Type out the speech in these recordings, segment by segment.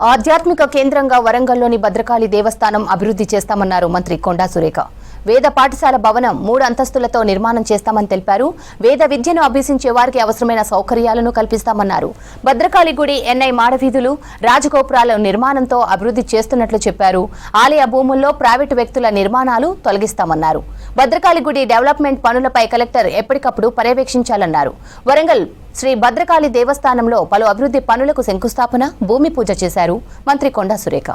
ఆధ్యాత్మిక కేంద్రంగా వరంగల్లోని భద్రకాళి దేవస్థానం అభివృద్ధి చేస్తామన్నారు మంత్రి కొండా సురేఖ. వేద పాఠశాల భవనం 3 అంతస్తులతో నిర్మాణం చేస్తామని తెలిపారు. వేద విద్యను అభ్యసించే వారికి అవసరమైన సౌకర్యాలను కల్పిస్తామన్నారు. భద్రకాళి గుడి ఎన్ఐ మాడవీధులు రాజగోపురాల నిర్మాణంతో అభివృద్ధి చేస్తున్నట్లు చెప్పారు. ఆలయ భూముల్లో ప్రైవేటు వ్యక్తుల నిర్మాణాలు తొలగిస్తామన్నారు. భద్రకాళి గుడి డెవలప్మెంట్ పనులపై కలెక్టర్ ఎప్పటికప్పుడు పర్యవేక్షించాలన్నారు. వరంగల్ శ్రీ భద్రకాళి దేవస్థానంలో పలు అభివృద్ధి పనులకు శంకుస్థాపన, భూమి పూజ చేశారు మంత్రి కొండా సురేఖ.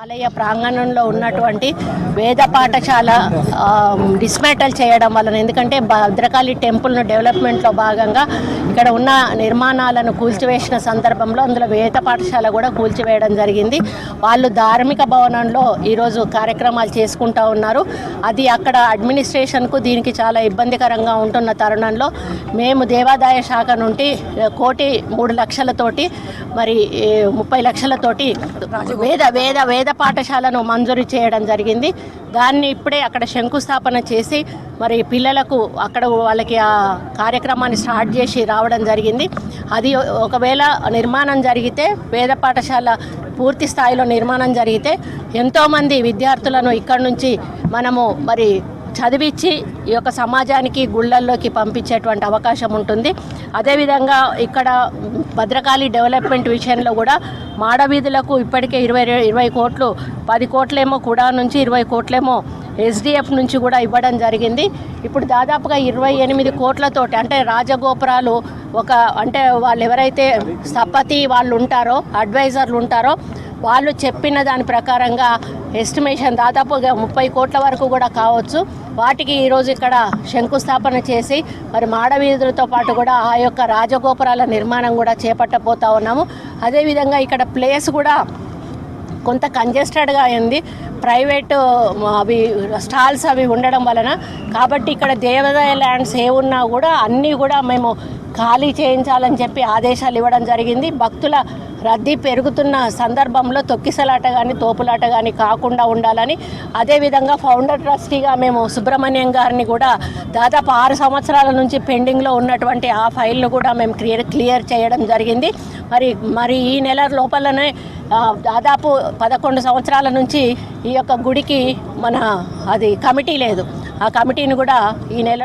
ఆలయ ప్రాంగణంలో ఉన్నటువంటి వేద పాఠశాల డిస్మాంటల్ చేయడం వలన, ఎందుకంటే భద్రకాళి టెంపుల్ను డెవలప్మెంట్లో భాగంగా ఇక్కడ ఉన్న నిర్మాణాలను కూల్చివేసిన సందర్భంలో అందులో వేద పాఠశాల కూడా కూల్చివేయడం జరిగింది. వాళ్ళు ధార్మిక భవనంలో ఈరోజు కార్యక్రమాలు చేసుకుంటూ ఉన్నారు. అది అక్కడ అడ్మినిస్ట్రేషన్కు దీనికి చాలా ఇబ్బందికరంగా ఉంటున్న తరుణంలో మేము దేవాదాయ శాఖ నుండి 1,03,00,000తోటి మరి 30 లక్షలతోటి వేద పాఠశాలను మంజూరు చేయడం జరిగింది. దాన్ని ఇప్పుడే అక్కడ శంకుస్థాపన చేసి మరి పిల్లలకు అక్కడ వాళ్ళకి ఆ కార్యక్రమాన్ని స్టార్ట్ చేసి రావడం జరిగింది. అది ఒకవేళ నిర్మాణం జరిగితే, వేద పాఠశాల పూర్తి స్థాయిలో నిర్మాణం జరిగితే ఎంతోమంది విద్యార్థులను ఇక్కడ నుంచి మనము మరి చదివించి ఈ యొక్క సమాజానికి గుళ్ళల్లోకి పంపించేటువంటి అవకాశం ఉంటుంది. అదేవిధంగా ఇక్కడ భద్రకాళి డెవలప్మెంట్ విషయంలో కూడా మాడవీధులకు ఇప్పటికే 20 కోట్లు, 10 కోట్లేమో కూడా నుంచి 20 కోట్లేమో SDF నుంచి కూడా ఇవ్వడం జరిగింది. ఇప్పుడు దాదాపుగా 28 కోట్లతోటి, అంటే రాజగోపురాలు అంటే వాళ్ళు ఎవరైతే స్థపతి వాళ్ళు ఉంటారో, అడ్వైజర్లు ఉంటారో, వాళ్ళు చెప్పిన దాని ప్రకారంగా ఎస్టిమేషన్ దాదాపుగా 30 కోట్ల వరకు కూడా కావచ్చు. వాటికి ఈరోజు ఇక్కడ శంకుస్థాపన చేసి మరి మాడవీధులతో పాటు కూడా ఆ యొక్క రాజగోపురాల నిర్మాణం కూడా చేపట్టబోతా ఉన్నాము. అదేవిధంగా ఇక్కడ ప్లేస్ కూడా కొంత కంజెస్టెడ్గా అయింది, ప్రైవేటు స్టాల్స్ అవి ఉండడం వలన. కాబట్టి ఇక్కడ దేవాదాయ ల్యాండ్స్ ఉన్నా కూడా అన్నీ కూడా మేము ఖాళీ చేయించాలని చెప్పి ఆదేశాలు ఇవ్వడం జరిగింది. భక్తుల రద్దీ పెరుగుతున్న సందర్భంలో తొక్కిసలాట కానీ తోపులాట కానీ కాకుండా ఉండాలని, అదేవిధంగా ఫౌండర్ ట్రస్టీగా మేము సుబ్రహ్మణ్యం గారిని కూడా దాదాపు 6 సంవత్సరాల నుంచి పెండింగ్లో ఉన్నటువంటి ఆ ఫైల్ను కూడా మేము క్లియర్ చేయడం జరిగింది. మరి ఈ నెల లోపలనే దాదాపు 11 సంవత్సరాల నుంచి ఈ యొక్క గుడికి అది కమిటీ లేదు. ఆ కమిటీని కూడా ఈ నెల